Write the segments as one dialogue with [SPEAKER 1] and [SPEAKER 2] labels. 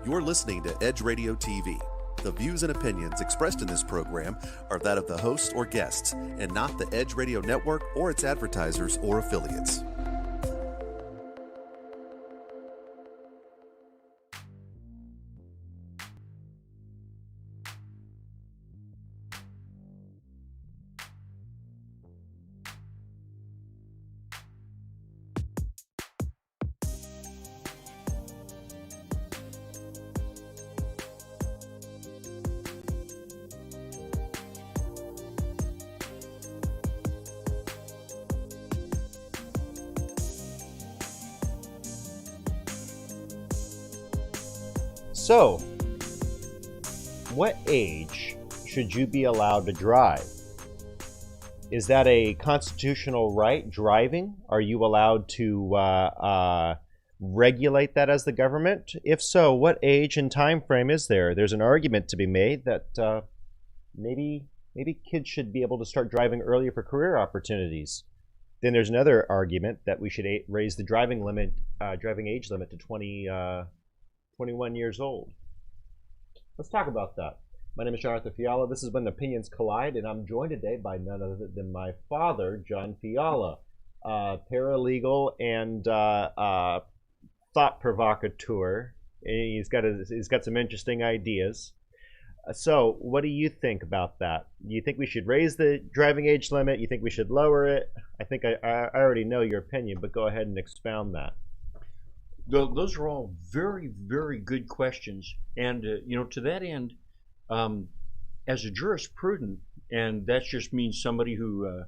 [SPEAKER 1] You're listening to Edge Radio TV. The views and opinions expressed in this program are that of the host or guests, and not the Edge Radio Network or its advertisers or affiliates.
[SPEAKER 2] So, what age should you be allowed to drive? Is that a constitutional right, driving? Are you allowed to regulate that as the government? If so, what age and time frame is there? There's an argument to be made that maybe kids should be able to start driving earlier for career opportunities. Then there's another argument that we should raise the driving age limit to 21 years old. Let's talk about that. My name is John-Arthur Fiala. This is When the Opinions Collide, and I'm joined today by none other than my father, John Fiala, paralegal and thought provocateur. He's got some interesting ideas. So, what do you think about that? Do you think we should raise the driving age limit? You think we should lower it? I think I already know your opinion, but go ahead and expound that.
[SPEAKER 3] Those are all very, very good questions. And, to that end, as a jurisprudent, and that just means somebody who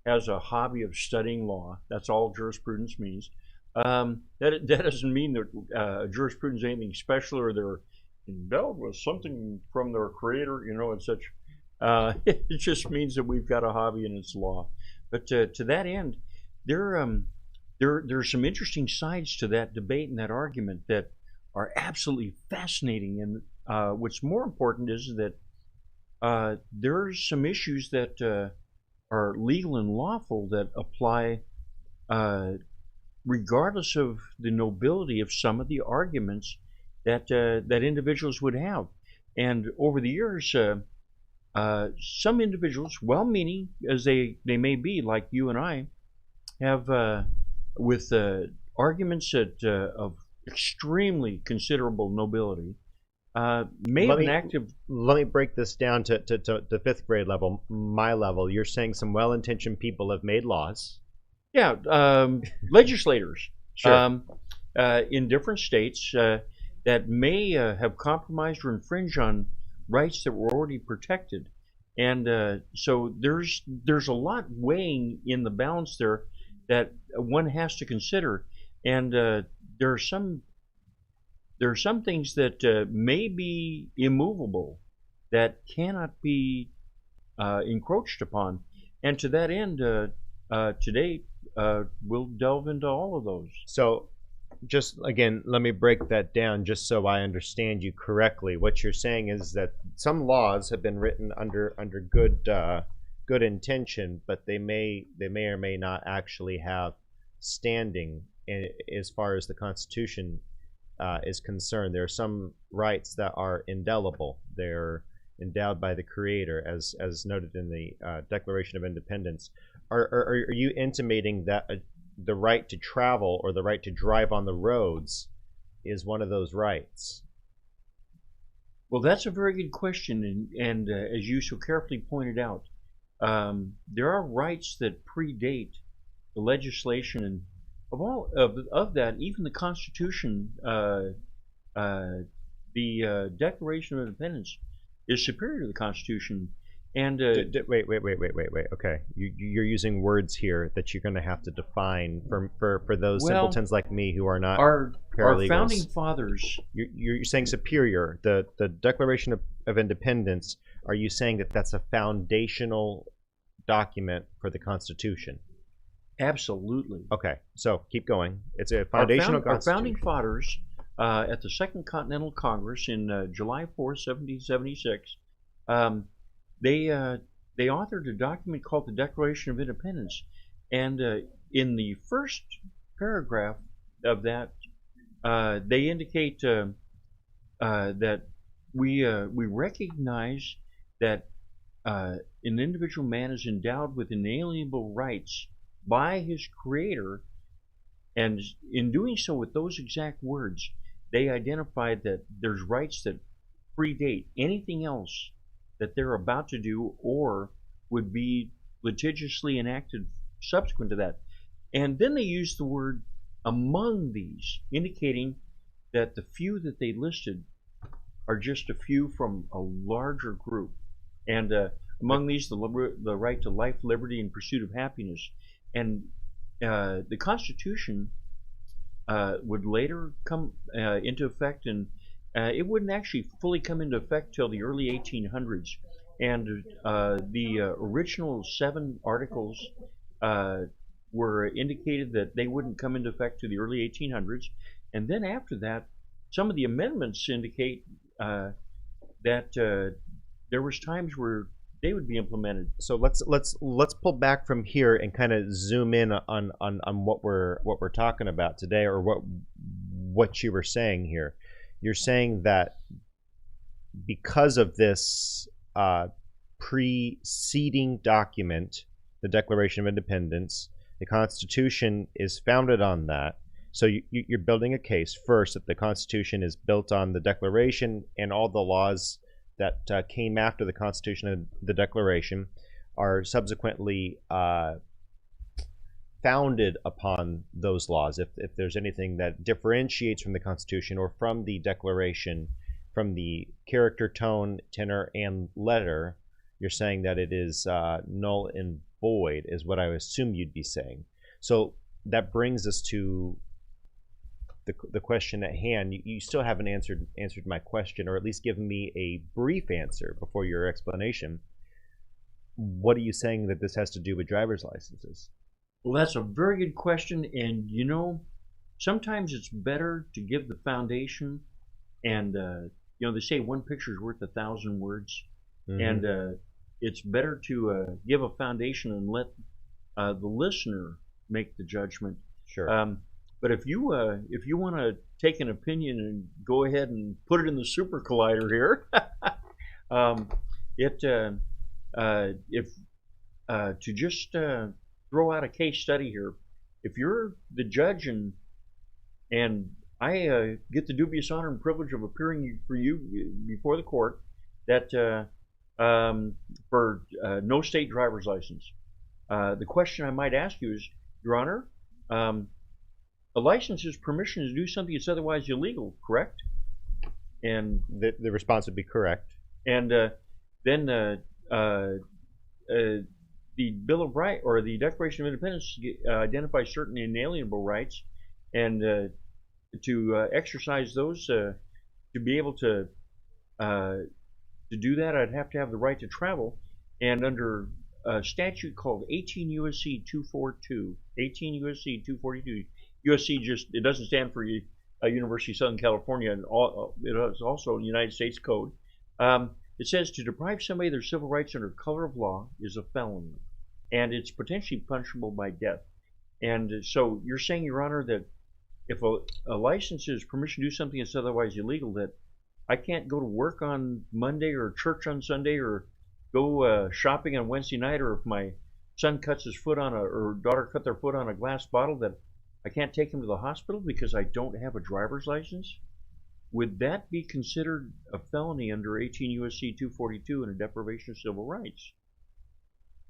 [SPEAKER 3] has a hobby of studying law, that's all jurisprudence means. That doesn't mean that jurisprudence is anything special or they're endowed with something from their creator, and such. It just means that we've got a hobby and it's law. But to that end, There's some interesting sides to that debate and that argument that are absolutely fascinating. And what's more important is that there's some issues that are legal and lawful that apply regardless of the nobility of some of the arguments that individuals would have. And over the years, some individuals, well-meaning as they may be, like you and I, have with arguments of extremely considerable nobility, may have an active...
[SPEAKER 2] Let me break this down to fifth grade level, my level. You're saying some well-intentioned people have made laws.
[SPEAKER 3] Yeah, legislators
[SPEAKER 2] Sure.
[SPEAKER 3] In different states that may have compromised or infringed on rights that were already protected. And so there's a lot weighing in the balance there that one has to consider, and there are some things that may be immovable that cannot be encroached upon. And to that end, today we'll delve into all of those.
[SPEAKER 2] So, just again, let me break that down just so I understand you correctly. What you're saying is that some laws have been written under good intention, but they may or may not actually have standing as far as the Constitution is concerned. There are some rights that are indelible. They're endowed by the Creator, as noted in the Declaration of Independence. Are you intimating that the right to travel or the right to drive on the roads is one of those rights?
[SPEAKER 3] Well, that's a very good question, and as you so carefully pointed out, there are rights that predate the legislation, and of that, even the Constitution, the Declaration of Independence is superior to the Constitution. And
[SPEAKER 2] wait. Okay, you're using words here that you're going to have to define for those simpletons like me who are not
[SPEAKER 3] our
[SPEAKER 2] paralegals.
[SPEAKER 3] Founding Fathers.
[SPEAKER 2] You're saying superior. The Declaration of Independence. Are you saying that that's a foundational document for the Constitution?
[SPEAKER 3] Absolutely.
[SPEAKER 2] Okay, so keep going. It's a foundational Constitution.
[SPEAKER 3] Our Founding Fathers, at the Second Continental Congress in July 4, 1776, they authored a document called the Declaration of Independence, and in the first paragraph of that, they indicate that we recognize that an individual man is endowed with inalienable rights by his creator, and in doing so with those exact words, they identified that there's rights that predate anything else that they're about to do or would be litigiously enacted subsequent to that. And then they used the word among these, indicating that the few that they listed are just a few from a larger group. And among these, the right to life, liberty, and pursuit of happiness. And the Constitution would later come into effect, and it wouldn't actually fully come into effect till the early 1800s. And the original 7 articles were indicated that they wouldn't come into effect to the early 1800s. And then after that, some of the amendments indicate that there was times where they would be implemented.
[SPEAKER 2] So let's pull back from here and kind of zoom in on what we're talking about today, or what you were saying here. You're saying that because of this preceding document, the Declaration of Independence, the Constitution is founded on that. So you're building a case first that the Constitution is built on the Declaration, and all the laws that came after the Constitution and the Declaration are subsequently founded upon those laws. If there's anything that differentiates from the Constitution or from the Declaration, from the character, tone, tenor, and letter, you're saying that it is null and void, is what I assume you'd be saying. So that brings us to the question at hand. You still haven't answered my question, or at least given me a brief answer before your explanation. What are you saying that this has to do with driver's licenses?
[SPEAKER 3] Well, that's a very good question, and you know, sometimes it's better to give the foundation, and you know, they say one picture is worth 1,000 words, and it's better to give a foundation and let the listener make the judgment.
[SPEAKER 2] Sure.
[SPEAKER 3] But if you want to take an opinion and go ahead and put it in the super collider here, to just throw out a case study here, if you're the judge and I get the dubious honor and privilege of appearing for you before the court, that for no state driver's license, the question I might ask you is, Your Honor, a license is permission to do something that's otherwise illegal, correct? And
[SPEAKER 2] the response would be correct.
[SPEAKER 3] And then the Bill of Rights, or the Declaration of Independence, identifies certain inalienable rights, and to exercise those, to be able to do that, I'd have to have the right to travel. And under a statute called 18 U.S.C. 242, 18 U.S.C. 242. USC it doesn't stand for University of Southern California, and it is also a United States code. It says to deprive somebody of their civil rights under color of law is a felony, and it's potentially punishable by death. And so you're saying, Your Honor, that if a license is permission to do something that's otherwise illegal, that I can't go to work on Monday or church on Sunday or go shopping on Wednesday night, or if my son cuts his foot on or daughter cut their foot on a glass bottle, that I can't take him to the hospital because I don't have a driver's license? Would that be considered a felony under 18 U.S.C. 242 and a deprivation of civil rights?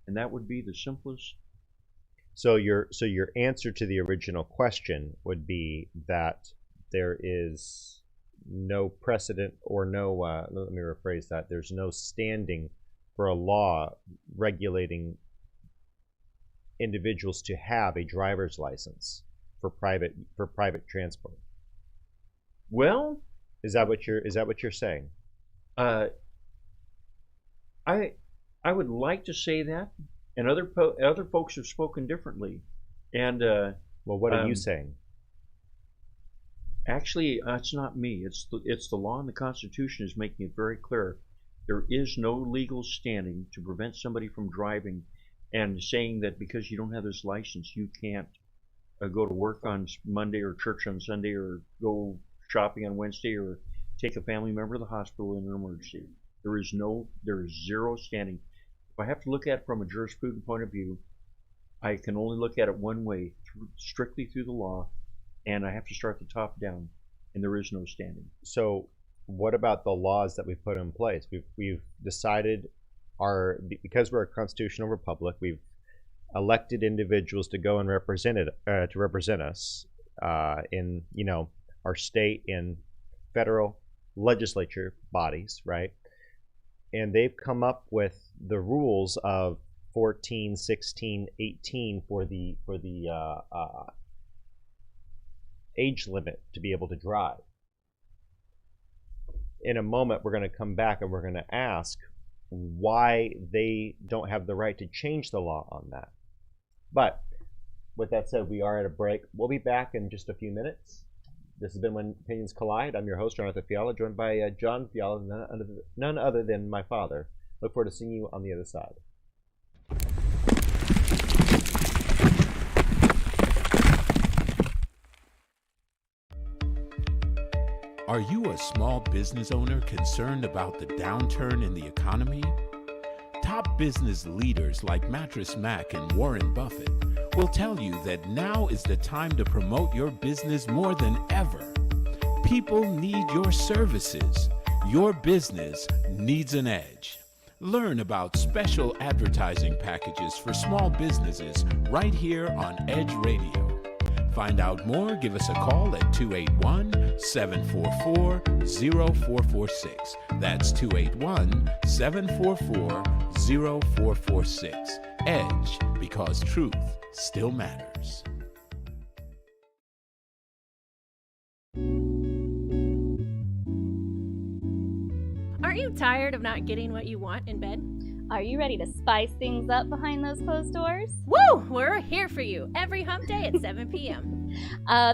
[SPEAKER 3] And that would be the simplest.
[SPEAKER 2] So your answer to the original question would be that there is no precedent, or no, let me rephrase that, there's no standing for a law regulating individuals to have a driver's license for private transport.
[SPEAKER 3] Well,
[SPEAKER 2] is that what you're saying?
[SPEAKER 3] I would like to say that, and other folks have spoken differently. And
[SPEAKER 2] well, what are you saying?
[SPEAKER 3] Actually, it's not me. It's the law, and the Constitution is making it very clear. There is no legal standing to prevent somebody from driving, and saying that because you don't have this license, you can't go to work on Monday or church on Sunday or go shopping on Wednesday or take a family member to the hospital in an emergency. There is zero standing. If I have to look at it from a jurisprudence point of view, I can only look at it one way, strictly through the law, and I have to start the top down, and there is no standing.
[SPEAKER 2] So what about the laws that we put in place? We've decided because we're a constitutional republic, we've elected individuals to go and represent us in our state and federal legislature bodies, right? And they've come up with the rules of 14, 16, 18 for the age limit to be able to drive. In a moment, we're going to come back and we're going to ask why they don't have the right to change the law on that. But with that said, we are at a break. We'll be back in just a few minutes. This has been When Opinions Collide. I'm your host, John-Arthur Fiala, joined by John Fiala, none other than my father. Look forward to seeing you on the other side.
[SPEAKER 4] Are you a small business owner concerned about the downturn in the economy? Top business leaders like Mattress Mac and Warren Buffett will tell you that now is the time to promote your business more than ever. People need your services. Your business needs an edge. Learn about special advertising packages for small businesses right here on Edge Radio. Find out more, give us a call at 281-744-0446. That's 281-744-0446. Edge, because truth still matters.
[SPEAKER 5] Aren't you tired of not getting what you want in bed?
[SPEAKER 6] Are you ready to spice things up behind those closed doors?
[SPEAKER 5] Woo! We're here for you every hump day at 7 p.m.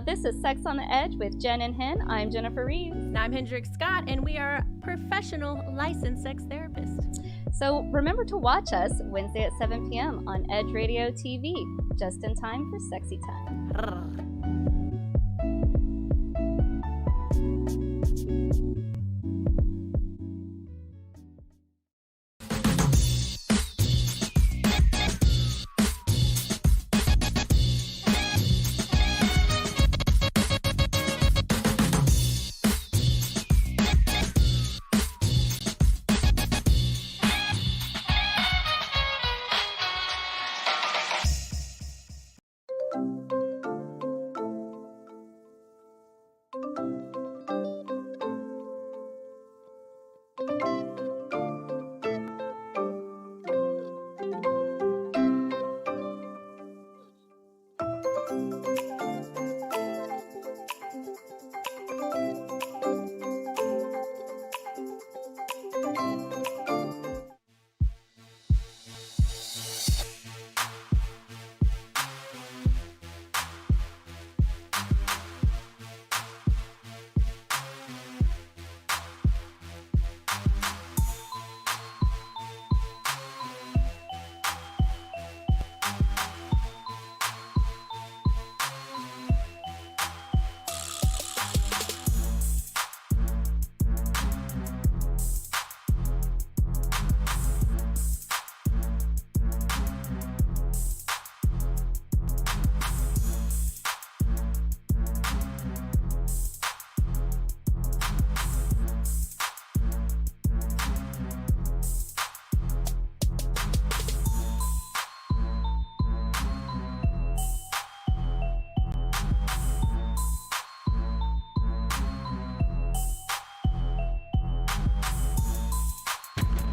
[SPEAKER 6] This is Sex on the Edge with Jen and Hen. I'm Jennifer Reeves.
[SPEAKER 5] And I'm Hendrix Scott, and we are professional licensed sex therapists.
[SPEAKER 6] So remember to watch us Wednesday at 7 p.m. on Edge Radio TV, just in time for sexy time.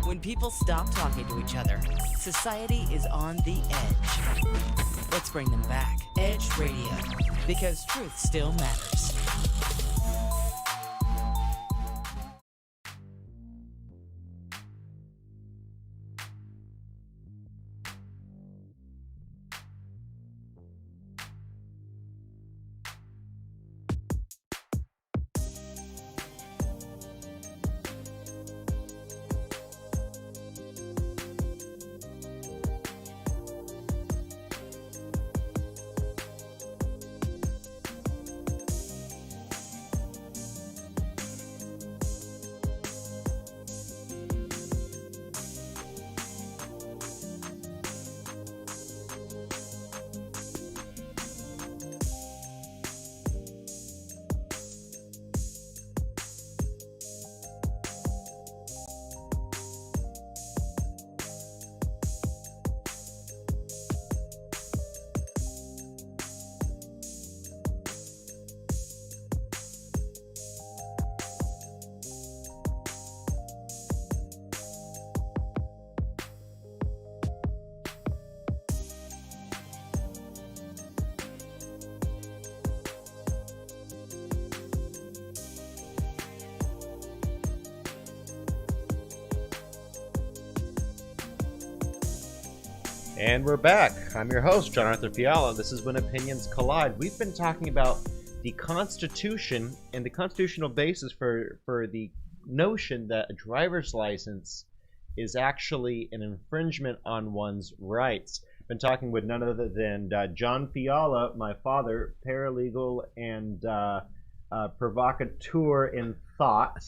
[SPEAKER 7] When people stop talking to each other, society is on the edge. Let's bring them back. Edge Radio, because truth still matters.
[SPEAKER 2] And we're back. I'm your host, John-Arthur Fiala. This is When Opinions Collide. We've been talking about the Constitution and the constitutional basis for the notion that a driver's license is actually an infringement on one's rights. I've been talking with none other than John Fiala, my father, paralegal and provocateur in thought.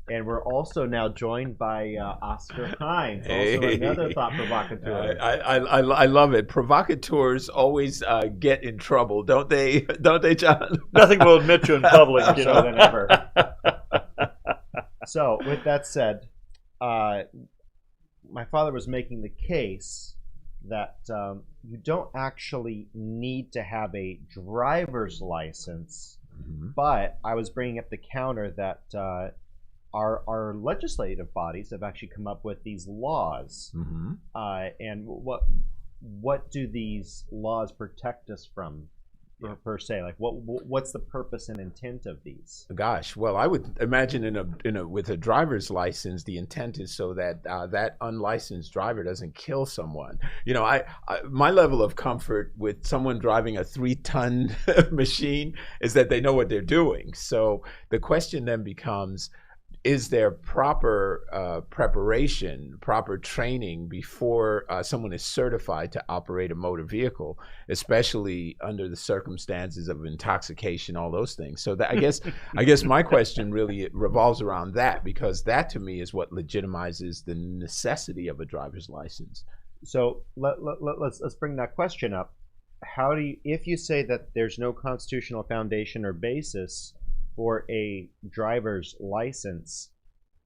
[SPEAKER 2] And we're also now joined by Oscar Hines, also another thought provocateur.
[SPEAKER 4] I love it. Provocateurs always get in trouble, don't they? Don't they, John?
[SPEAKER 3] Nothing will admit you in public,
[SPEAKER 2] Than ever. So, with that said, my father was making the case that you don't actually need to have a driver's license, but I was bringing up the counter that our legislative bodies have actually come up with these laws, and what do these laws protect us from, per se? Like what's the purpose and intent of these?
[SPEAKER 4] Gosh, well, I would imagine with a driver's license, the intent is so that that unlicensed driver doesn't kill someone. You know, my level of comfort with someone driving a 3-ton machine is that they know what they're doing. So the question then becomes, is there proper preparation, proper training before someone is certified to operate a motor vehicle, especially under the circumstances of intoxication, all those things? So that, I guess my question really revolves around that, because that to me is what legitimizes the necessity of a driver's license.
[SPEAKER 2] So let's bring that question up. How do you, if you say that there's no constitutional foundation or basis for a driver's license,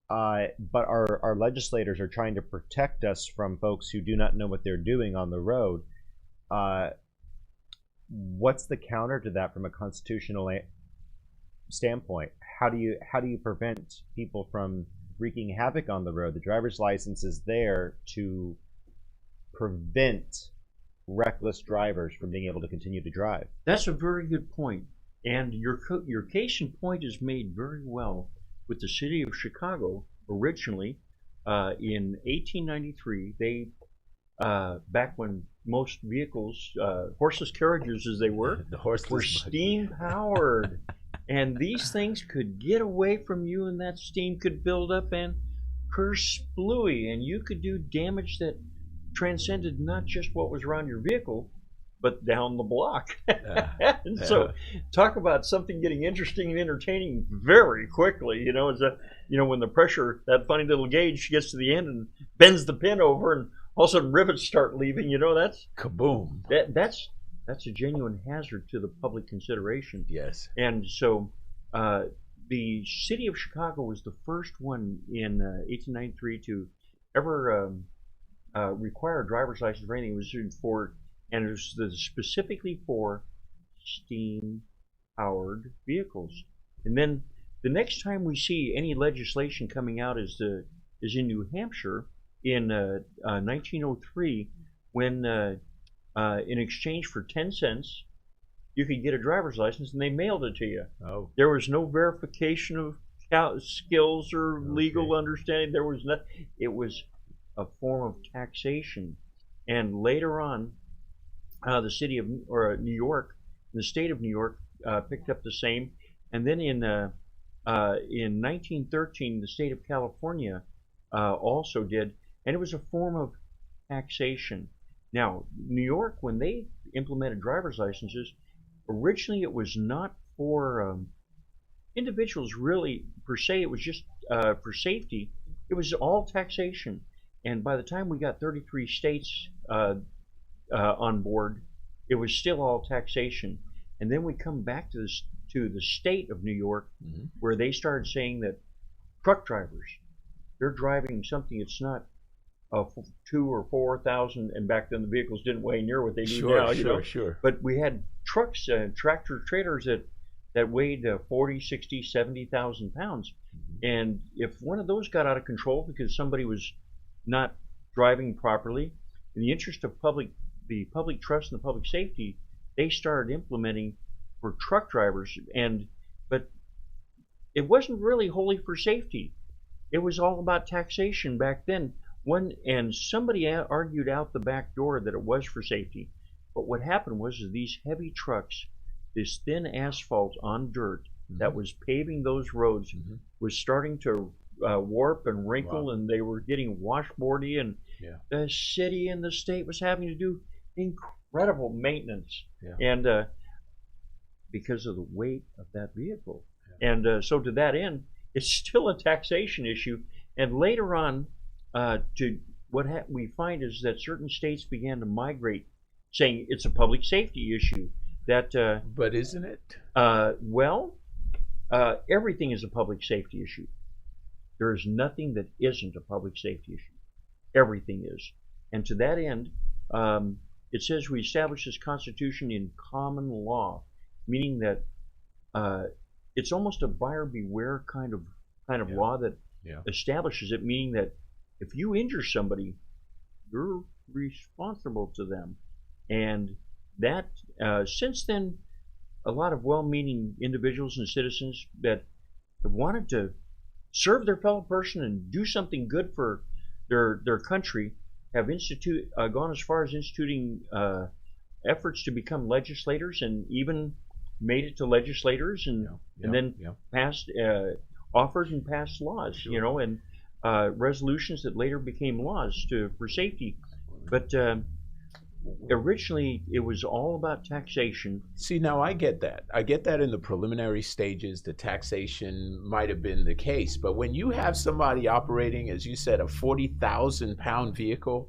[SPEAKER 2] but our legislators are trying to protect us from folks who do not know what they're doing on the road, what's the counter to that from a constitutional standpoint? How do you prevent people from wreaking havoc on the road? The driver's license is there to prevent reckless drivers from being able to continue to drive.
[SPEAKER 3] That's a very good point. And your case in point is made very well with the city of Chicago. Originally, in 1893, they back when most vehicles, horseless carriages as they were steam powered, and these things could get away from you, and that steam could build up and kersplooey, and you could do damage that transcended not just what was around your vehicle, but down the block. And so talk about something getting interesting and entertaining very quickly. You know, when the pressure, that funny little gauge gets to the end and bends the pin over, and all of a sudden rivets start leaving, that's
[SPEAKER 4] kaboom.
[SPEAKER 3] That's a genuine hazard to the public consideration.
[SPEAKER 4] Yes.
[SPEAKER 3] And so the city of Chicago was the first one in 1893 to ever require a driver's license for anything. It was and it was specifically for steam-powered vehicles. And then the next time we see any legislation coming out is in New Hampshire in 1903, when in exchange for 10 cents, you could get a driver's license, and they mailed it to you.
[SPEAKER 4] Oh.
[SPEAKER 3] There was no verification of skills or legal understanding. There was nothing. It was a form of taxation. And later on, the city of New York, the state of New York, picked up the same, and then in 1913, the state of California also did, and it was a form of taxation. Now, New York, when they implemented driver's licenses, originally it was not for individuals really per se. It was just for safety. It was all taxation, and by the time we got 33 states on board, it was still all taxation. And then we come back to the state of New York, where they started saying that truck drivers, they're driving something that's not 2,000 or 4,000, and back then the vehicles didn't weigh near what they do now.
[SPEAKER 4] Sure.
[SPEAKER 3] But we had trucks, tractor trailers that weighed 40, 60, 70,000 pounds. And if one of those got out of control because somebody was not driving properly, in the interest of the public trust and the public safety, they started implementing for truck drivers. But it wasn't really wholly for safety. It was all about taxation back then. And somebody argued out the back door that it was for safety. But what happened was is these heavy trucks, this thin asphalt on dirt that was paving those roads, was starting to warp and wrinkle, and they were getting washboardy, and the city and the state was having to do incredible maintenance, and because of the weight of that vehicle. And so to that end, it's still a taxation issue. And later on, to what we find is that certain states began to migrate, saying it's a public safety issue. That
[SPEAKER 4] but isn't it?
[SPEAKER 3] Everything is a public safety issue. There is nothing that isn't a public safety issue. Everything is. And to that end, it says we establish this Constitution in common law, meaning that it's almost a buyer beware kind of law that establishes it, meaning that if you injure somebody, you're responsible to them. And that since then, a lot of well-meaning individuals and citizens that have wanted to serve their fellow person and do something good for their country have gone as far as instituting efforts to become legislators, and even made it to legislators, and then passed offers and passed laws, and resolutions that later became laws for safety. But originally, it was all about taxation.
[SPEAKER 4] See, now I get that. I get that in the preliminary stages, the taxation might have been the case. But when you have somebody operating, as you said, a 40,000-pound vehicle,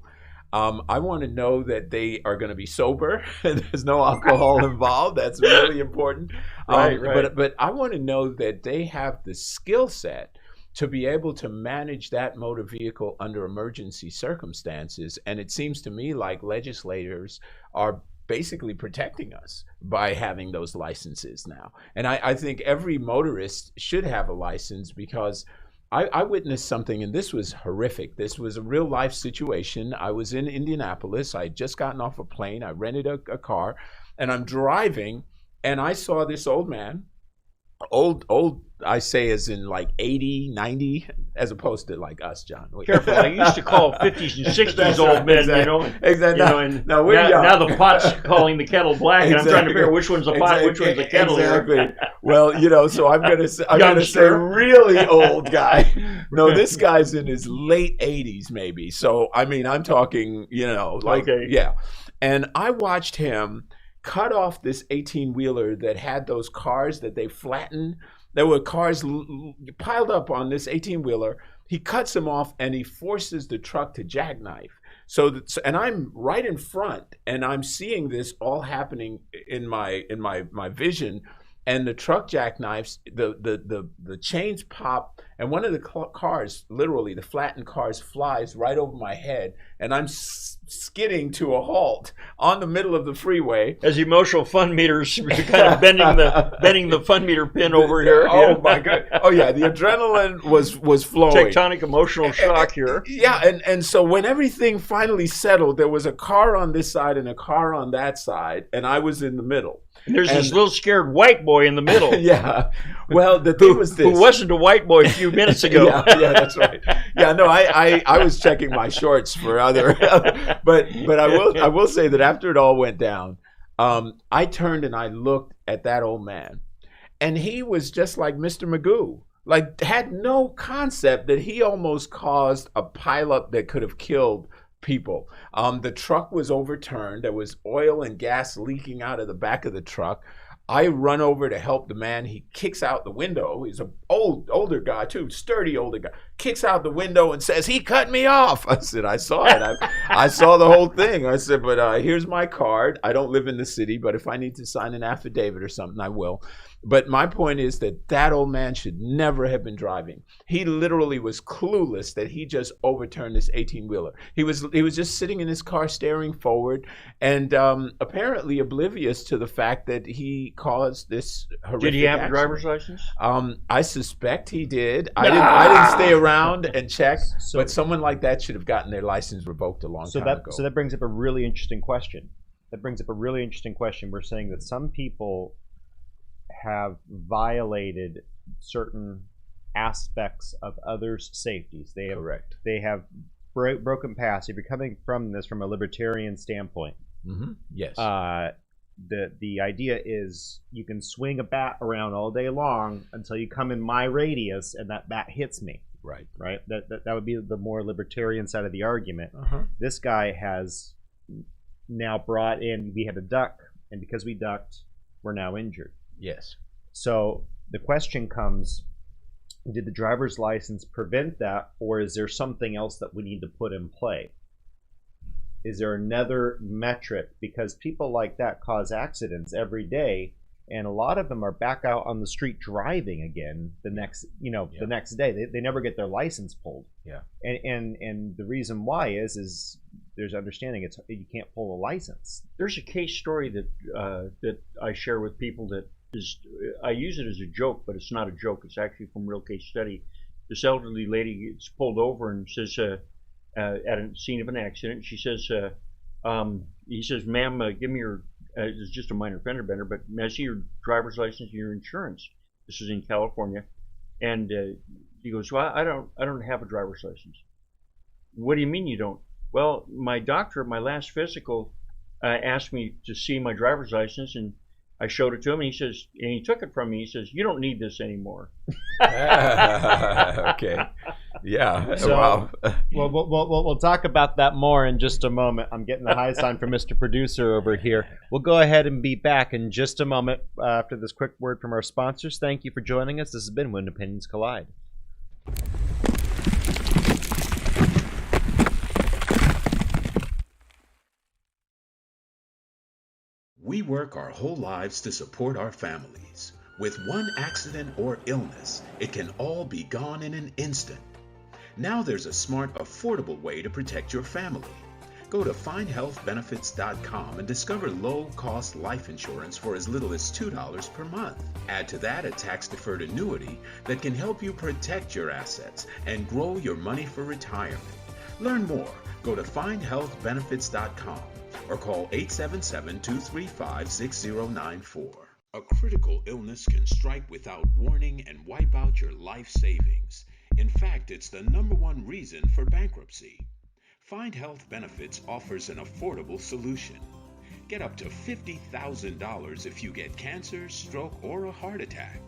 [SPEAKER 4] I want to know that they are going to be sober. There's no alcohol involved. That's really important.
[SPEAKER 3] Right.
[SPEAKER 4] But I want to know that they have the skill set to be able to manage that motor vehicle under emergency circumstances. And it seems to me like legislators are basically protecting us by having those licenses now. And I think every motorist should have a license, because I witnessed something, and this was horrific. This was a real life situation. I was in Indianapolis. I had just gotten off a plane. I rented a car, and I'm driving, and I saw this old man, old, I say as in like 80, 90, as opposed to like us, John.
[SPEAKER 3] Careful, I used to call 50s and 60s old men,
[SPEAKER 4] Exactly.
[SPEAKER 3] And now the pot's calling the kettle black, and I'm trying to figure which one's a pot, which one's a kettle.
[SPEAKER 4] Exactly. Well, so I'm gonna say really old guy. No, this guy's in his late 80s maybe. So I mean, I'm talking, And I watched him cut off this 18-wheeler that had those cars that they flattened. There were cars piled up on this 18-wheeler. He cuts them off, and he forces the truck to jackknife. And I'm right in front, and I'm seeing this all happening in my vision. And the truck jackknifes, the chains pop, and one of the cars, literally the flattened cars, flies right over my head, and I'm skidding to a halt on the middle of the freeway.
[SPEAKER 3] As emotional fun meters kind of bending the fun meter pin over here.
[SPEAKER 4] Oh my God! Oh yeah, the adrenaline was flowing.
[SPEAKER 3] Tectonic emotional shock here.
[SPEAKER 4] Yeah, and so when everything finally settled, there was a car on this side and a car on that side, and I was in the middle.
[SPEAKER 3] There's this little scared white boy in the middle.
[SPEAKER 4] Yeah. Well, the thing was this.
[SPEAKER 3] Who wasn't a white boy a few minutes ago.
[SPEAKER 4] Yeah, that's right. Yeah, no, I was checking my shorts for other, but I will say that after it all went down, I turned and I looked at that old man, and he was just like Mr. Magoo. Like, had no concept that he almost caused a pileup that could have killed people. The truck was overturned. There was oil and gas leaking out of the back of the truck. I run over to help the man. He kicks out the window. He's an older guy too, sturdy older guy. Kicks out the window and says, "He cut me off." I said, "I saw it. I saw the whole thing." I said, "But here's my card. I don't live in the city, but if I need to sign an affidavit or something, I will." But my point is that old man should never have been driving. He literally was clueless that he just overturned this 18-wheeler. He was just sitting in his car staring forward, and apparently oblivious to the fact that he caused this horrific
[SPEAKER 3] Did he have
[SPEAKER 4] accident.
[SPEAKER 3] a driver's license?
[SPEAKER 4] I suspect he did. I didn't stay around and check, but someone like that should have gotten their license revoked a long time ago.
[SPEAKER 2] So that brings up a really interesting question. We're saying that some people have violated certain aspects of others' safeties. They have broken past, if you're coming from this from a libertarian standpoint,
[SPEAKER 4] Yes.
[SPEAKER 2] the idea is you can swing a bat around all day long until you come in my radius and that bat hits me.
[SPEAKER 4] Right.
[SPEAKER 2] Right. That would be the more libertarian side of the argument. This guy has now brought in. We had to duck, and because we ducked, we're now injured.
[SPEAKER 4] Yes.
[SPEAKER 2] So the question comes: did the driver's license prevent that, or is there something else that we need to put in play? Is there another metric? Because people like that cause accidents every day, and a lot of them are back out on the street driving again the next day. They never get their license pulled.
[SPEAKER 4] Yeah.
[SPEAKER 2] And the reason why is there's understanding you can't pull a license.
[SPEAKER 3] There's a case story that I share with people that is, I use it as a joke, but it's not a joke. It's actually from real case study. This elderly lady gets pulled over and says, at a scene of an accident, she says, he says, "Ma'am, give me your," it's just a minor fender bender, but "may I see your driver's license and your insurance?" This is in California. And he goes, "Well, I don't have a driver's license." "What do you mean you don't?" "Well, my doctor at my last physical asked me to see my driver's license, and I showed it to him, and he took it from me. He says, 'You don't need this anymore.'"
[SPEAKER 4] Okay. Yeah.
[SPEAKER 2] So,
[SPEAKER 4] Wow.
[SPEAKER 2] We'll talk about that more in just a moment. I'm getting the high sign from Mr. Producer over here. We'll go ahead and be back in just a moment after this quick word from our sponsors. Thank you for joining us. This has been When Opinions Collide.
[SPEAKER 4] We work our whole lives to support our families. With one accident or illness, it can all be gone in an instant. Now there's a smart, affordable way to protect your family. Go to findhealthbenefits.com and discover low-cost life insurance for as little as $2 per month. Add to that a tax-deferred annuity that can help you protect your assets and grow your money for retirement. Learn more. Go to findhealthbenefits.com or call 877-235-6094. A critical illness can strike without warning and wipe out your life savings. In fact, it's the #1 reason for bankruptcy. Find Health Benefits offers an affordable solution. Get up to $50,000 if you get cancer, stroke, or a heart attack,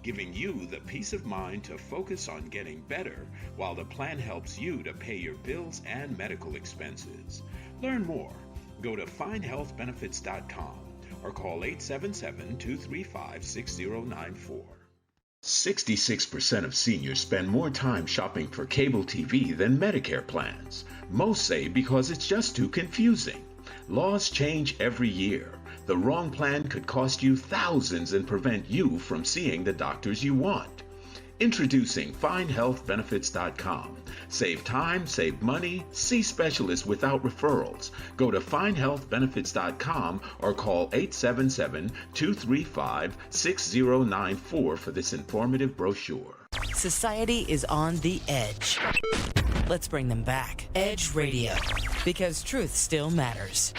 [SPEAKER 4] giving you the peace of mind to focus on getting better while the plan helps you to pay your bills and medical expenses. Learn more. Go to findhealthbenefits.com or call 877-235-6094. 66% of seniors spend more time shopping for cable TV than Medicare plans. Most say because it's just too confusing. Laws change every year. The wrong plan could cost you thousands and prevent you from seeing the doctors you want. Introducing FindHealthBenefits.com. Save time, save money, see specialists without referrals. Go to FindHealthBenefits.com or call 877-235-6094 for this informative brochure.
[SPEAKER 7] Society is on the edge. Let's bring them back. Edge Radio, because truth still matters.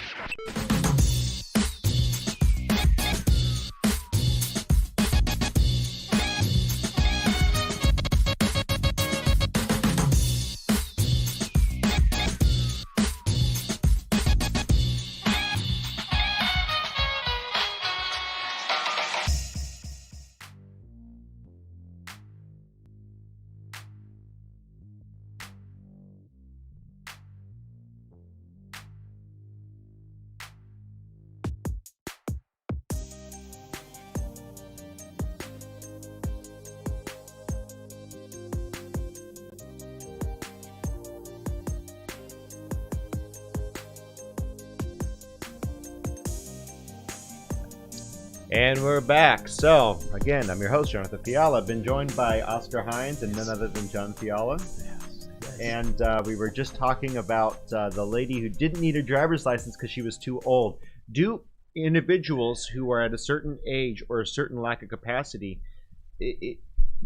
[SPEAKER 2] And we're back. So, again, I'm your host, John-Arthur Fiala. I've been joined by Oscar Hines and none other than John Fiala. Yes. And we were just talking about the lady who didn't need a driver's license because she was too old. Do individuals who are at a certain age or a certain lack of capacity,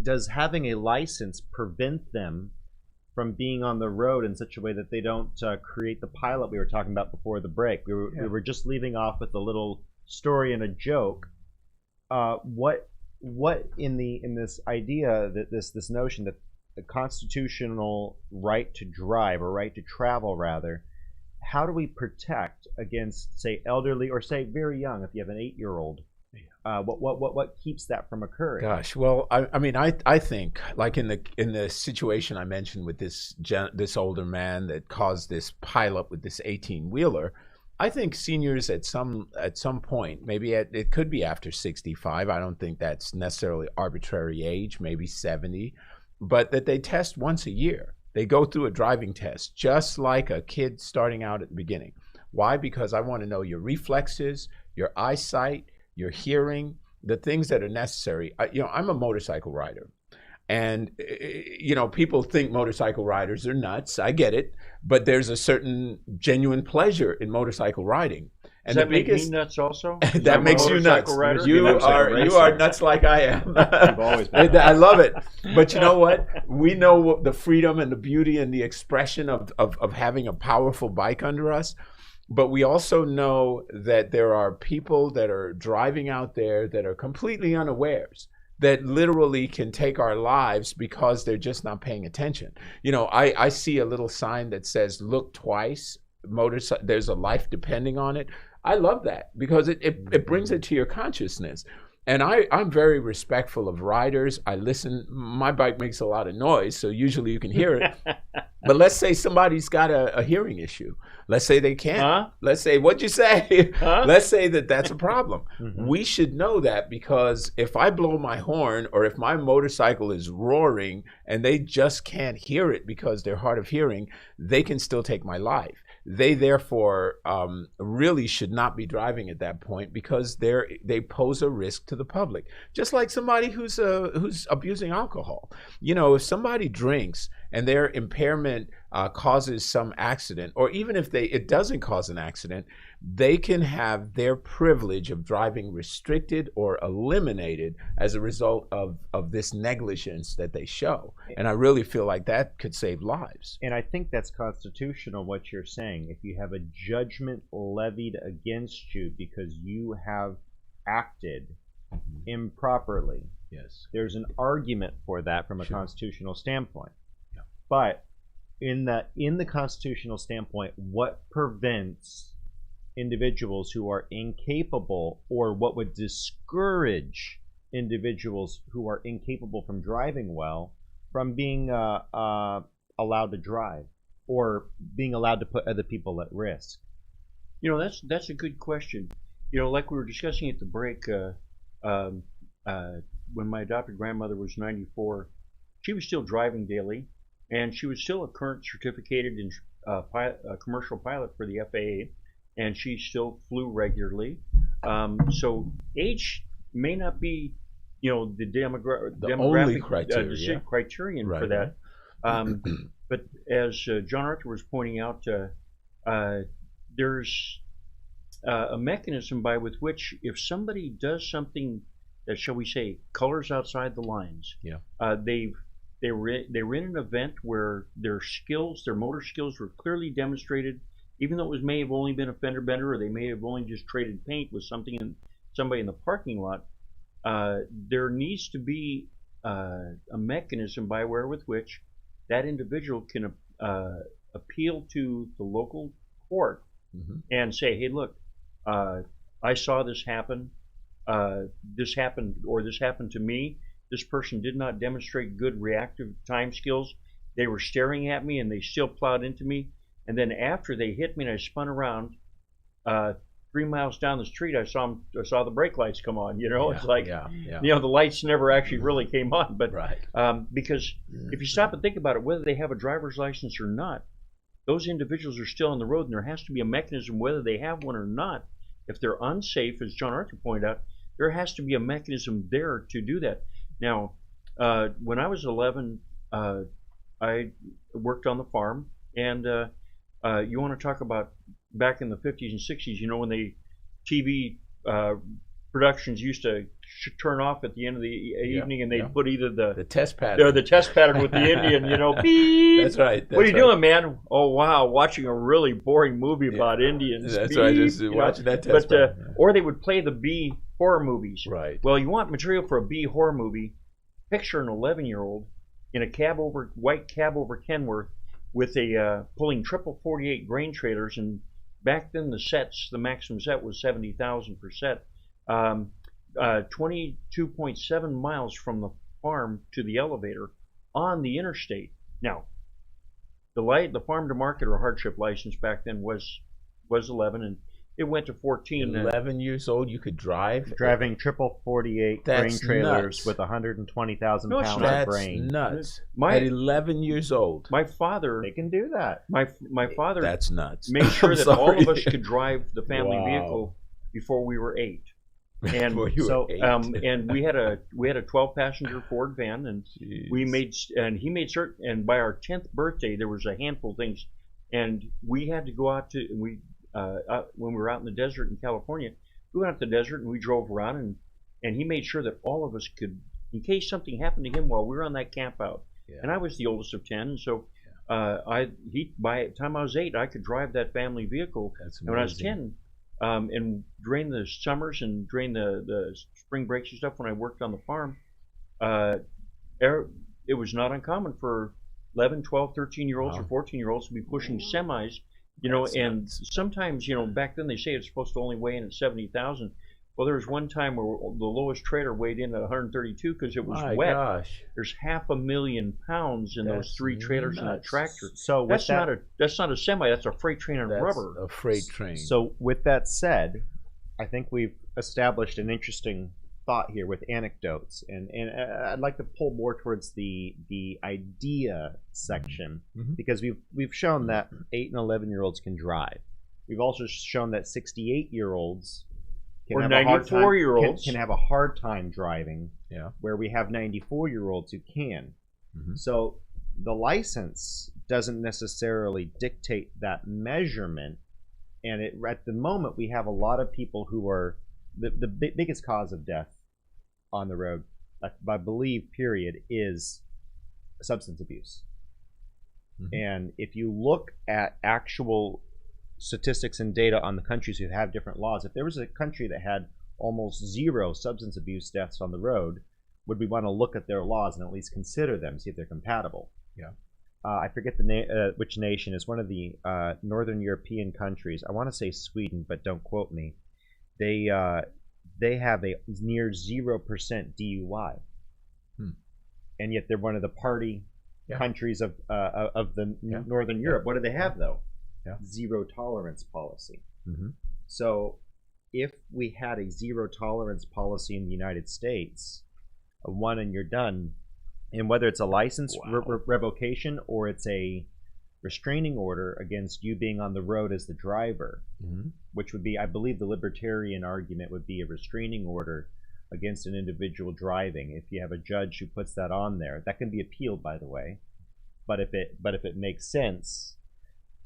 [SPEAKER 2] does having a license prevent them from being on the road in such a way that they don't create the pileup we were talking about before the break? We were just leaving off with a little story and a joke. What in this idea that this notion that a constitutional right to drive, or right to travel rather, how do we protect against, say, elderly or say very young, if you have an 8-year-old? What keeps that from occurring?
[SPEAKER 4] Gosh, well, I mean, I think like in the situation I mentioned with this older man that caused this pileup with this 18-wheeler, I think seniors at some point, maybe it could be after 65. I don't think that's necessarily arbitrary age, maybe 70, but that they test once a year. They go through a driving test, just like a kid starting out at the beginning. Why? Because I want to know your reflexes, your eyesight, your hearing, the things that are necessary. I'm a motorcycle rider. And, people think motorcycle riders are nuts. I get it. But there's a certain genuine pleasure in motorcycle riding. And
[SPEAKER 3] Does that make me nuts also?
[SPEAKER 4] That makes you nuts.
[SPEAKER 3] Rider?
[SPEAKER 4] You are nuts like I am.
[SPEAKER 2] You've always been.
[SPEAKER 4] I love it. But you know what? We know the freedom and the beauty and the expression of having a powerful bike under us. But we also know that there are people that are driving out there that are completely unawares, that literally can take our lives because they're just not paying attention. I see a little sign that says, "Look twice, there's a life depending on it." I love that because it brings it to your consciousness. And I'm very respectful of riders. I listen. My bike makes a lot of noise, so usually you can hear it. But let's say somebody's got a hearing issue. Let's say they can't.
[SPEAKER 3] Huh?
[SPEAKER 4] Let's say, what'd you say?
[SPEAKER 3] Huh?
[SPEAKER 4] Let's say that's a problem.
[SPEAKER 2] Mm-hmm.
[SPEAKER 4] We should know that, because if I blow my horn or if my motorcycle is roaring and they just can't hear it because they're hard of hearing, they can still take my life. They therefore really should not be driving at that point, because they pose a risk to the public. Just like somebody who's abusing alcohol. If somebody drinks and their impairment causes some accident, or even if it doesn't cause an accident, they can have their privilege of driving restricted or eliminated as a result of this negligence that they show. And I really feel like that could save lives.
[SPEAKER 2] And I think that's constitutional, what you're saying. If you have a judgment levied against you because you have acted improperly,
[SPEAKER 4] Yes.
[SPEAKER 2] there's an argument for that from a
[SPEAKER 4] Sure.
[SPEAKER 2] constitutional standpoint.
[SPEAKER 4] Yeah.
[SPEAKER 2] But in the constitutional standpoint, what prevents individuals who are incapable, or what would discourage individuals who are incapable from driving well, from being allowed to drive, or being allowed to put other people at risk?
[SPEAKER 3] That's a good question. Like we were discussing at the break, when my adopted grandmother was 94, she was still driving daily, and she was still a current certificated commercial pilot for the FAA, and she still flew regularly. So age may not be, the
[SPEAKER 4] only
[SPEAKER 3] demographic criterion
[SPEAKER 4] Right,
[SPEAKER 3] for that. But as John-Arthur was pointing out, there's a mechanism by with which, if somebody does something that, shall we say, colors outside the lines, they were in an event where their motor skills were clearly demonstrated, even though it may have only been a fender bender, or they may have only just traded paint with somebody in the parking lot. There needs to be a mechanism by with which that individual can appeal to the local court and say, "Hey, look, I saw this happen. This happened to me. This person did not demonstrate good reactive time skills. They were staring at me and they still plowed into me. And then after they hit me and I spun around, 3 miles down the street, I saw the brake lights come on. It's like, the lights never actually really came on. But because if you stop and think about it, whether they have a driver's license or not, those individuals are still on the road, and there has to be a mechanism, whether they have one or not. If they're unsafe, as John-Arthur pointed out, there has to be a mechanism there to do that. Now, when I was 11, I worked on the farm, and you want to talk about back in the 50s and 60s, when the TV productions used to turn off at the end of the evening, and they'd put either the
[SPEAKER 4] test pattern,
[SPEAKER 3] the test pattern with the Indian, beep.
[SPEAKER 4] That's right.
[SPEAKER 3] What are you doing, man? Oh wow, watching a really boring movie about Indians.
[SPEAKER 4] That's
[SPEAKER 3] beep,
[SPEAKER 4] right. Just watching that test pattern.
[SPEAKER 3] Or they would play the B horror movies.
[SPEAKER 4] Right.
[SPEAKER 3] Well, you want material for a B horror movie? Picture an 11-year-old in a white cab over Kenworth with a pulling triple 48 grain trailers, and back then the maximum set was 70,000 per set. 22.7 miles from the farm to the elevator on the interstate. Now, the farm to market or hardship license back then was 11, and it went to 14.
[SPEAKER 4] 11 years old, you could drive?
[SPEAKER 2] Driving triple 48 grain trailers with 120,000 pounds of grain.
[SPEAKER 4] That's nuts. At 11 years old.
[SPEAKER 3] My father...
[SPEAKER 2] They can do that.
[SPEAKER 3] My father...
[SPEAKER 4] That's nuts.
[SPEAKER 3] Made sure that all of us could drive the family vehicle before we were 8. And so, and we had a 12-passenger Ford van, and he made certain. And by our 10th birthday, there was a handful of things, and we had to go out to when we were out in the desert in California. We went out to the desert and we drove around, and he made sure that all of us could, in case something happened to him while we were on that camp out. Yeah. And I was the oldest of 10, and so by the time I was 8, I could drive that family vehicle.
[SPEAKER 4] That's amazing.
[SPEAKER 3] And when I was 10. And during the summers and during the spring breaks and stuff when I worked on the farm, it was not uncommon for 11, 12, 13-year-olds or 14-year-olds to be pushing semis, and sometimes, back then they say it's supposed to only weigh in at 70,000. Well, there was one time where the lowest trailer weighed in at 132 because it was wet. Gosh. There's 500,000 pounds in those 3 trailers in that tractor. So that's not a semi. That's a freight train on rubber.
[SPEAKER 4] A freight train.
[SPEAKER 2] So with that said, I think we've established an interesting thought here with anecdotes, and I'd like to pull more towards the idea section, because we've shown that 8 and 11-year-olds can drive. We've also shown that 68-year-olds
[SPEAKER 3] or 94-year-olds
[SPEAKER 2] can have a hard time driving, where we have 94-year-olds who can. So the license doesn't necessarily dictate that measurement, and at the moment we have a lot of people who are the biggest cause of death on the road, I believe, period, is substance abuse. And if you look at actual statistics and data on the countries who have different laws, if there was a country that had almost 0 substance abuse deaths on the road, would we want to look at their laws and at least consider them, see if they're compatible? I forget which nation is one of the northern European countries. I want to say Sweden, but don't quote me. They have a near 0% DUI, and yet they're one of the party countries of the northern Europe. What do they have though? Zero tolerance policy. So if we had a zero tolerance policy in the United States, a one and you're done, and whether it's a license revocation or it's a restraining order against you being on the road as the driver, which would be, I believe the libertarian argument would be a restraining order against an individual driving. If you have a judge who puts that on there, that can be appealed, by the way. But if it makes sense,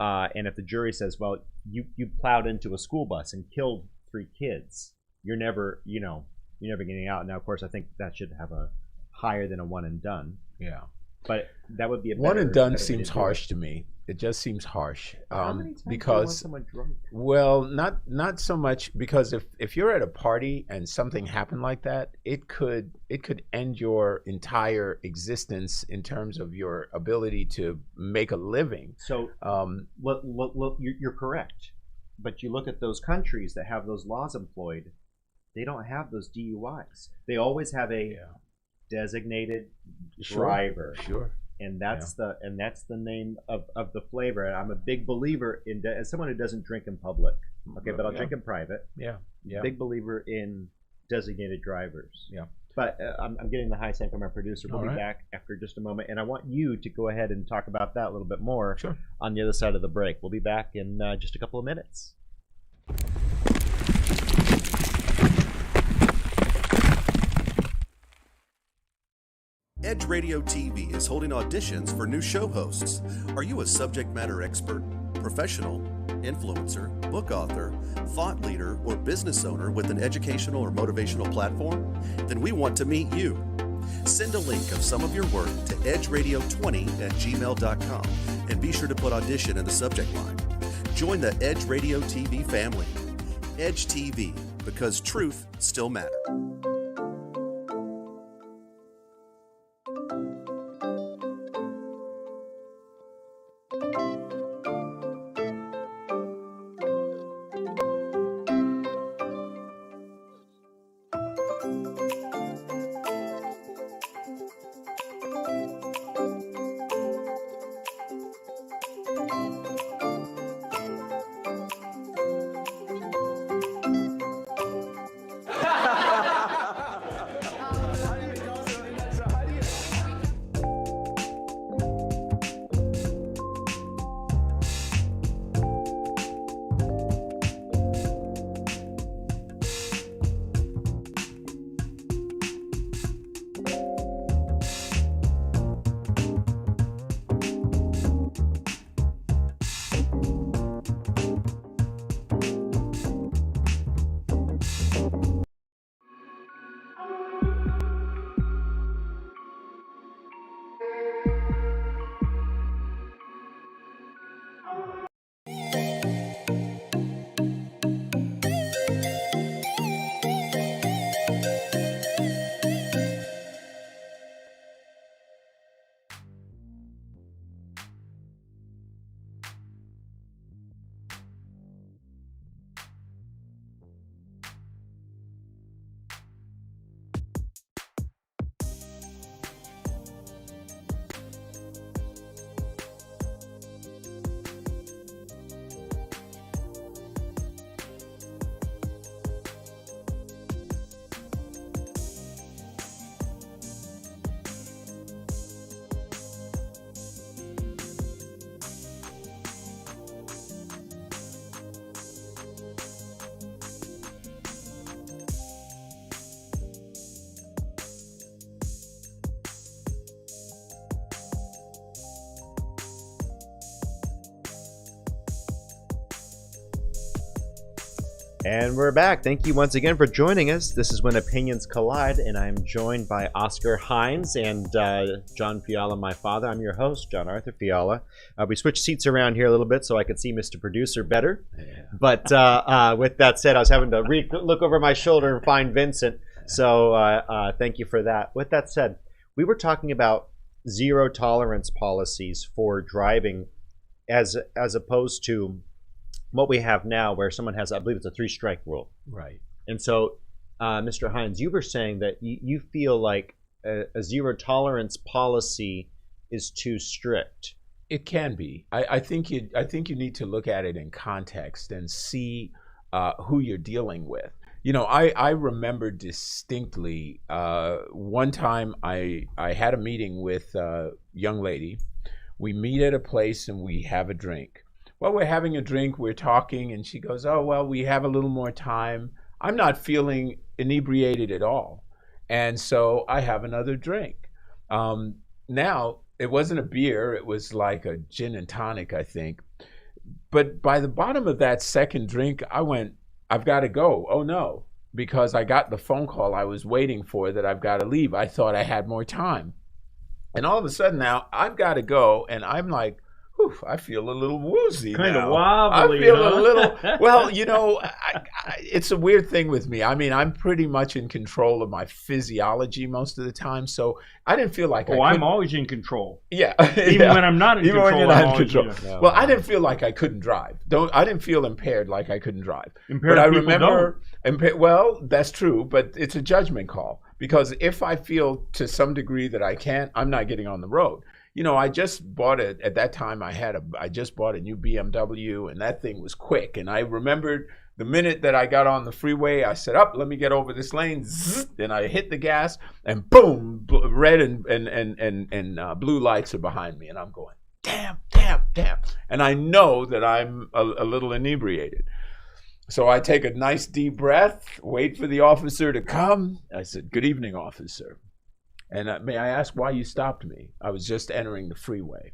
[SPEAKER 2] and if the jury says, well, you plowed into a school bus and killed 3 kids, you're never getting out. Now, of course, I think that should have a higher than a one and done. But that would be a
[SPEAKER 4] one and done seems harsh to me. It just seems harsh.
[SPEAKER 2] How many times
[SPEAKER 4] because
[SPEAKER 2] do you want someone drunk?
[SPEAKER 4] Well, not so much, because if you're at a party and something happened like that, it could end your entire existence in terms of your ability to make a living.
[SPEAKER 2] So you're correct, but you look at those countries that have those laws employed, they don't have those DUIs. They always have a designated driver. And that's the name of the flavor. And I'm a big believer in, as someone who doesn't drink in public, but I'll drink in private. Big believer in designated drivers. But I'm getting the high sign from our producer. We'll be back after just a moment, and I want you to go ahead and talk about that a little bit more on the other side of the break. We'll be back in just a couple of minutes.
[SPEAKER 1] Edge Radio TV is holding auditions for new show hosts. Are you a subject matter expert, professional, influencer, book author, thought leader, or business owner with an educational or motivational platform? Then we want to meet you. Send a link of some of your work to edgeradio20@gmail.com and be sure to put audition in the subject line. Join the Edge Radio TV family. Edge TV, because truth still matters.
[SPEAKER 2] And we're back. Thank you once again for joining us. This is When Opinions Collide, and I'm joined by Oscar Hines and John Fiala, my father. I'm your host, John-Arthur Fiala. We switched seats around here a little bit so I could see Mr. Producer better. Yeah. But with that said, I was having to look over my shoulder and find Vincent. So thank you for that. With that said, we were talking about zero tolerance policies for driving as opposed to what we have now, where someone has, I believe it's a 3-strike rule.
[SPEAKER 4] Right.
[SPEAKER 2] And so, Mr. Hines, you were saying that you feel like a zero tolerance policy is too strict.
[SPEAKER 4] It can be. I think you need to look at it in context and see who you're dealing with. You know, I remember distinctly one time I had a meeting with a young lady. We meet at a place and we have a drink. Well, we're having a drink, we're talking, and she goes, oh, well, we have a little more time. I'm not feeling inebriated at all. And so I have another drink. Now, it wasn't a beer, it was like a gin and tonic, I think. But by the bottom of that second drink, I went, I've got to go. Oh, no, because I got the phone call I was waiting for that I've got to leave. I thought I had more time. And all of a sudden now, I've got to go, and I'm like, I feel a little woozy
[SPEAKER 3] kind
[SPEAKER 4] now.
[SPEAKER 3] of wobbly.
[SPEAKER 4] I feel a little, well, you know, it's a weird thing with me. I mean, I'm pretty much in control of my physiology most of the time, so I didn't feel like
[SPEAKER 3] I'm always in control.
[SPEAKER 4] Yeah.
[SPEAKER 3] Even when I'm not in
[SPEAKER 4] Even
[SPEAKER 3] control.
[SPEAKER 4] When you're not in control.
[SPEAKER 3] No.
[SPEAKER 4] Well, I didn't feel like I couldn't drive. I didn't feel impaired like I couldn't drive.
[SPEAKER 3] Impaired
[SPEAKER 4] but I
[SPEAKER 3] people
[SPEAKER 4] remember,
[SPEAKER 3] don't.
[SPEAKER 4] Well, that's true, but it's a judgment call. Because if I feel to some degree that I can't, I'm not getting on the road. You know, I just bought it at that time. I just bought a new BMW, and that thing was quick. And I remembered the minute that I got on the freeway, I said, "Up, let me get over this lane." Zzz, and I hit the gas, and boom, red and blue lights are behind me, and I'm going, damn. And I know that I'm a little inebriated. So I take a nice deep breath, wait for the officer to come. I said, "Good evening, officer. And may I ask why you stopped me? I was just entering the freeway."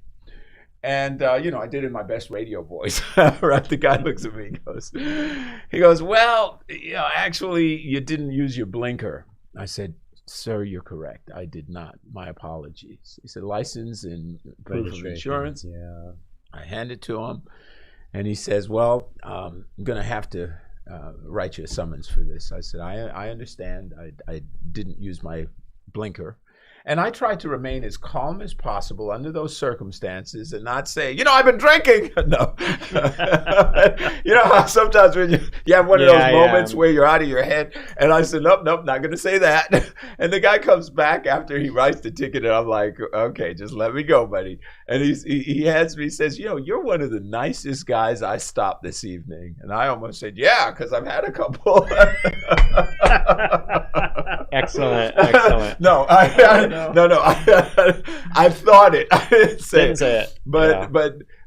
[SPEAKER 4] And, you know, I did it in my best radio voice. Right? The guy looks at me and he goes, "Well, you know, actually, you didn't use your blinker." I said, "Sir, you're correct. I did not. My apologies." He said, "License and proof of insurance."
[SPEAKER 2] Yeah.
[SPEAKER 4] I hand it to him. And he says, "Well, I'm going to have to write you a summons for this." I said, I understand. I didn't use my blinker. And I tried to remain as calm as possible under those circumstances and not say, "You know, I've been drinking." No. You know how sometimes when you have one of those moments where you're out of your head. And I said, nope, not going to say that. And the guy comes back after he writes the ticket, and I'm like, "Okay, just let me go, buddy." And he hands me, he says, "You know, you're one of the nicest guys I stopped this evening." And I almost said, "Yeah, because I've had a couple."
[SPEAKER 2] Excellent.
[SPEAKER 4] No, No. I thought it. I didn't say
[SPEAKER 2] it.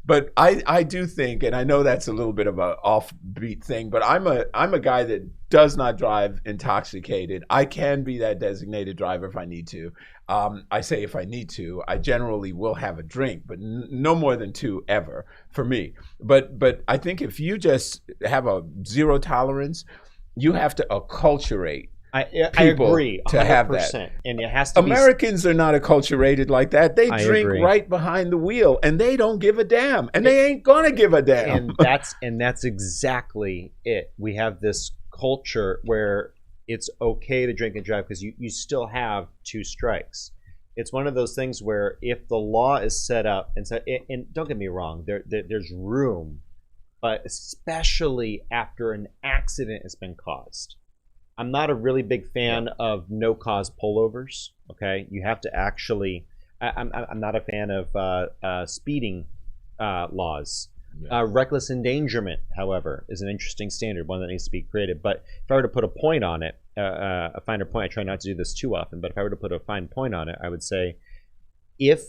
[SPEAKER 4] But I do think, and I know that's a little bit of an offbeat thing, but I'm a guy that does not drive intoxicated. I can be that designated driver if I need to. I say if I need to. I generally will have a drink, but no more than 2 ever for me. But I think if you just have a zero tolerance, you have to acculturate.
[SPEAKER 2] I agree, 100%.
[SPEAKER 4] To have that.
[SPEAKER 2] And it has to
[SPEAKER 4] Americans are not acculturated like that. They drink
[SPEAKER 2] agree.
[SPEAKER 4] right behind the wheel, and they don't give a damn, and they ain't gonna give a damn.
[SPEAKER 2] And that's exactly it. We have this culture where it's okay to drink and drive because you still have 2 strikes. It's one of those things where if the law is set up, and don't get me wrong, there's room, but especially after an accident has been caused. I'm not a really big fan of no-cause pullovers. Okay, you have to actually. I'm not a fan of speeding laws. Reckless endangerment, however, is an interesting standard, one that needs to be created. But if I were to put a point on it, a finer point, I try not to do this too often, but if I were to put a fine point on it, I would say, if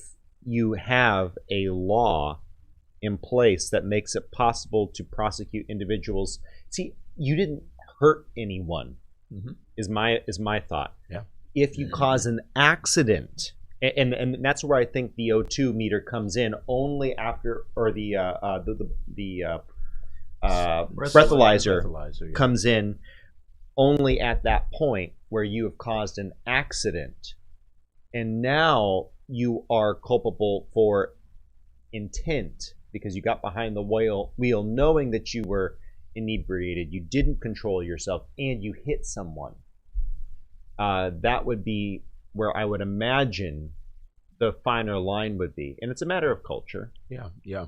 [SPEAKER 2] you have a law in place that makes it possible to prosecute individuals, see, you didn't hurt anyone. Mm-hmm. Is my thought.
[SPEAKER 4] Yeah.
[SPEAKER 2] If you cause an accident, and that's where I think the O2 meter comes in, only after, or the breathalyzer
[SPEAKER 4] yeah.
[SPEAKER 2] comes in only at that point where you have caused an accident, and now you are culpable for intent because you got behind the wheel knowing that you were inebriated, you didn't control yourself, and you hit someone. That would be where I would imagine the finer line would be. And it's a matter of culture.
[SPEAKER 4] Yeah.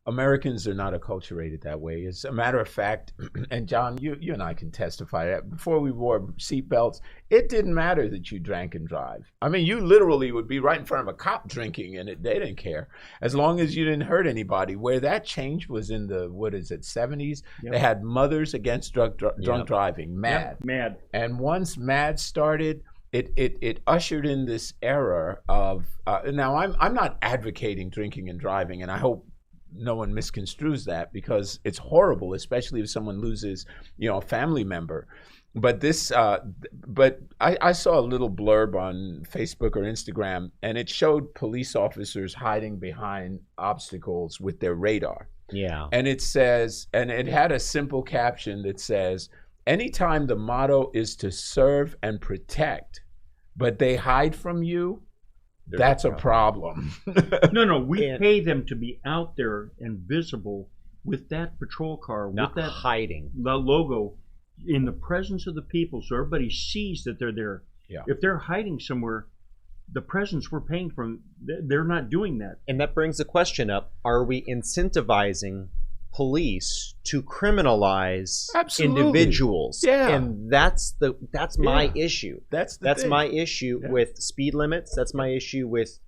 [SPEAKER 4] Americans are not acculturated that way. As a matter of fact, and John, you and I can testify that before we wore seatbelts, it didn't matter that you drank and drive. I mean, you literally would be right in front of a cop drinking, and they didn't care as long as you didn't hurt anybody. Where that changed was in the 70s. Yep. They had Mothers Against Drunk Driving, MAD.
[SPEAKER 3] Yep. MAD.
[SPEAKER 4] And once MAD started, it ushered in this era of now I'm not advocating drinking and driving, and I hope no one misconstrues that, because it's horrible, especially if someone loses, a family member. But I saw a little blurb on Facebook or Instagram, and it showed police officers hiding behind obstacles with their radar.
[SPEAKER 2] Yeah.
[SPEAKER 4] And it says, and it had a simple caption that says, anytime the motto is to serve and protect, but they hide from you, that's a problem.
[SPEAKER 3] No, we pay them to be out there and visible with that patrol car,
[SPEAKER 2] not
[SPEAKER 3] with that
[SPEAKER 2] hiding
[SPEAKER 3] the logo in the presence of the people, so everybody sees that they're there.
[SPEAKER 4] Yeah.
[SPEAKER 3] If they're hiding somewhere, the presence we're paying for, they're not doing that.
[SPEAKER 2] And that brings the question up: are we incentivizing police to criminalize individuals?
[SPEAKER 4] Yeah.
[SPEAKER 2] And that's my issue.
[SPEAKER 4] That's
[SPEAKER 2] thing. My issue with speed limits. That's my issue with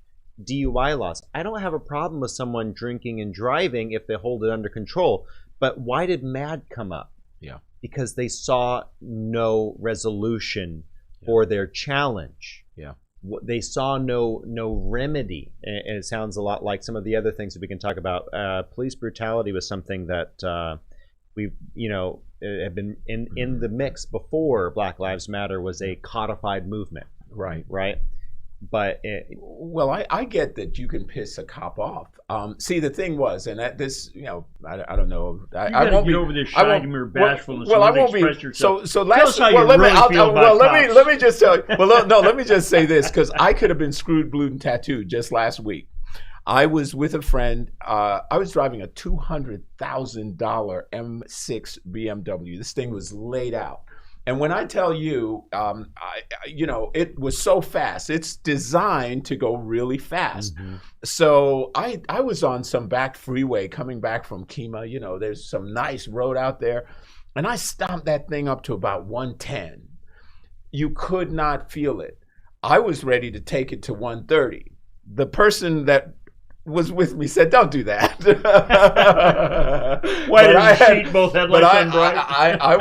[SPEAKER 2] DUI laws. I don't have a problem with someone drinking and driving if they hold it under control. But why did MAD come up?
[SPEAKER 4] Yeah.
[SPEAKER 2] Because they saw no resolution for their challenge.
[SPEAKER 4] Yeah.
[SPEAKER 2] They saw no remedy, and it sounds a lot like some of the other things that we can talk about. Police brutality was something that we've have been in the mix before Black Lives Matter was a codified movement.
[SPEAKER 4] Right.
[SPEAKER 2] But
[SPEAKER 4] I get that you can piss a cop off. See, the thing was, and that this, I don't know. I won't
[SPEAKER 3] get over this shy bashfulness.
[SPEAKER 4] Well, I won't be.
[SPEAKER 3] Yourself.
[SPEAKER 4] So last. Let me just tell you. Well, no, let me just say this, because I could have been screwed, blued, and tattooed just last week. I was with a friend. I was driving a $200,000 M6 BMW. This thing was laid out. And when I tell you, it was so fast. It's designed to go really fast. Mm-hmm. So I was on some back freeway coming back from Kemah. There's some nice road out there. And I stomped that thing up to about 110. You could not feel it. I was ready to take it to 130. The person that was with me said, "Don't do that."
[SPEAKER 3] Why did you cheat both headlights on bright?
[SPEAKER 4] I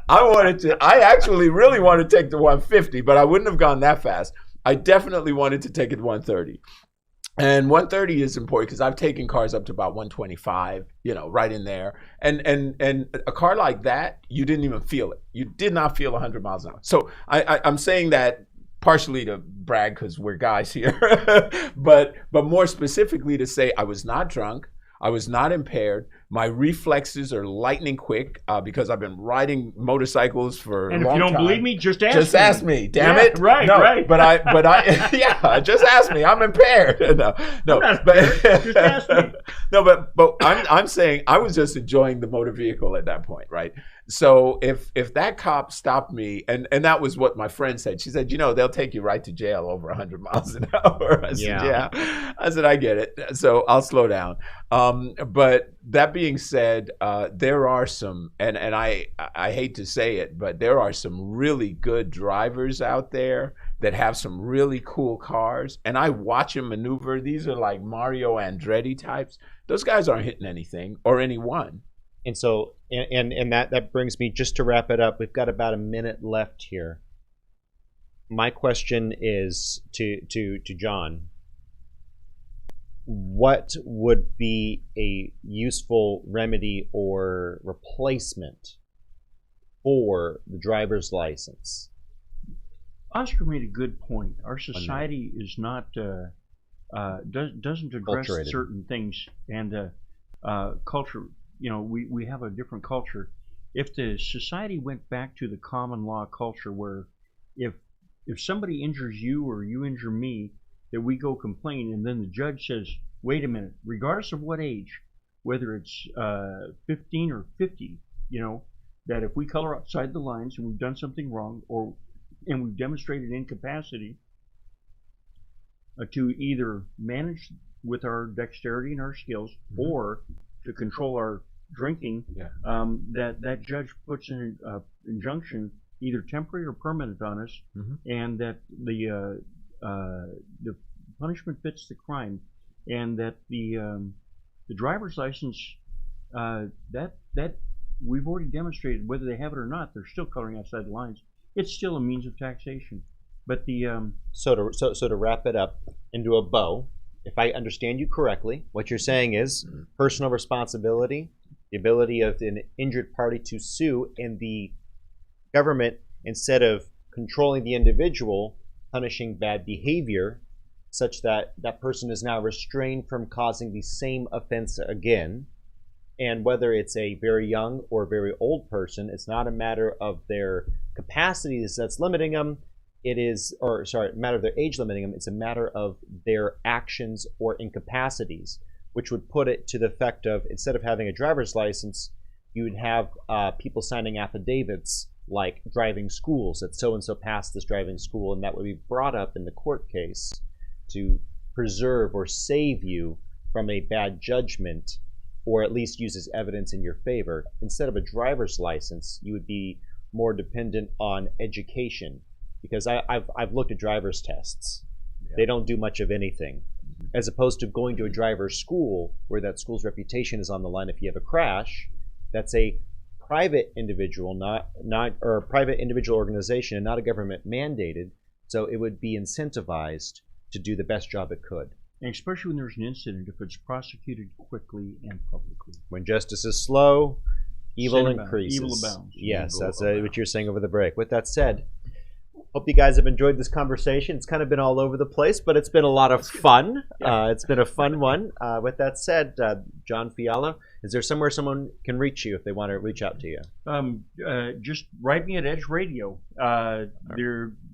[SPEAKER 4] wanted to. I actually really wanted to take the 150, but I wouldn't have gone that fast. I definitely wanted to take it to 130. And 130 is important because I've taken cars up to about 125, right in there. And a car like that, you didn't even feel it. You did not feel 100 miles an hour. So I'm saying that partially to brag because we're guys here, but more specifically to say I was not drunk, I was not impaired. My reflexes are lightning quick because I've been riding motorcycles for a long time.
[SPEAKER 3] And if you don't believe me, just ask me.
[SPEAKER 4] Just ask me, damn it.
[SPEAKER 3] Right,
[SPEAKER 4] no,
[SPEAKER 3] right.
[SPEAKER 4] But I, yeah, just ask me. I'm impaired. No,
[SPEAKER 3] just ask me.
[SPEAKER 4] No, but I'm saying I was just enjoying the motor vehicle at that point, right? So if that cop stopped me, and that was what my friend said. She said, they'll take you right to jail over 100 miles an hour. I said, yeah. I said, I get it. So I'll slow down. But that being said, there are some, and I hate to say it, but there are some really good drivers out there that have some really cool cars. And I watch them maneuver. These are like Mario Andretti types. Those guys aren't hitting anything or anyone.
[SPEAKER 2] And so, and that brings me, just to wrap it up, we've got about a minute left here. My question is to John. What would be a useful remedy or replacement for the driver's license?
[SPEAKER 3] Oscar made a good point. Our society is not doesn't address certain things, and culture. we have a different culture. If the society went back to the common law culture where if somebody injures you or you injure me, that we go complain, and then the judge says, wait a minute, regardless of what age, whether it's 15 or 50, that if we color outside the lines and we've done something wrong and we've demonstrated incapacity to either manage with our dexterity and our skills or to control our drinking, that judge puts an injunction, either temporary or permanent, on us, and that the punishment fits the crime, and that the driver's license, that we've already demonstrated, whether they have it or not, they're still coloring outside the lines. It's still a means of taxation. But the
[SPEAKER 2] so to wrap it up into a bow, if I understand you correctly, what you're saying is personal responsibility, the ability of an injured party to sue, and the government, instead of controlling the individual, punishing bad behavior, such that that person is now restrained from causing the same offense again. And whether it's a very young or very old person, it's not a matter of their capacities that's limiting them. It is, or sorry, a matter of their age limiting them. It's a matter of their actions or incapacities, which would put it to the effect of, instead of having a driver's license, you would have people signing affidavits like driving schools, that so-and-so passed this driving school, and that would be brought up in the court case to preserve or save you from a bad judgment, or at least use as evidence in your favor. Instead of a driver's license, you would be more dependent on education, because I've looked at driver's tests. They don't do much of anything, as opposed to going to a driver's school where that school's reputation is on the line. If you have a crash, that's a private individual, or a private individual organization, and not a government mandated. So it would be incentivized to do the best job it could.
[SPEAKER 3] And especially when there's an incident, if it's prosecuted quickly and publicly.
[SPEAKER 2] When justice is slow, evil
[SPEAKER 3] Sin
[SPEAKER 2] increases.
[SPEAKER 3] Evil abounds.
[SPEAKER 2] Yes,
[SPEAKER 3] Evil
[SPEAKER 2] that's
[SPEAKER 3] abounds.
[SPEAKER 2] what you're saying over the break. With that said, hope you guys have enjoyed this conversation. It's kind of been all over the place, but it's been a lot of fun. It's been a fun one. With that said, John Fiala, is there somewhere someone can reach you if they want to reach out to you?
[SPEAKER 3] Just write me at Edge Radio.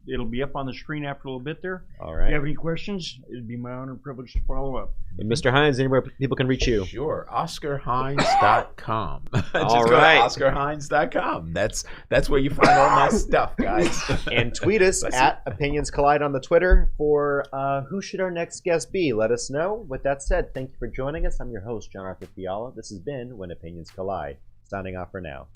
[SPEAKER 3] It'll be up on the screen after a little bit there.
[SPEAKER 2] All right.
[SPEAKER 3] If you have any questions, it'd be my honor and privilege to follow up.
[SPEAKER 2] And Mr. Hines, anywhere people can reach you?
[SPEAKER 4] Sure, OscarHines.com. Just
[SPEAKER 2] All
[SPEAKER 4] go
[SPEAKER 2] right.
[SPEAKER 4] to OscarHines.com. That's where you find all my stuff, guys.
[SPEAKER 2] And tweet us at Opinions Collide on the Twitter for who should our next guest be. Let us know. With that said, thank you for joining us. I'm your host, John-Arthur Fiala. This has been When Opinions Collide. Signing off for now.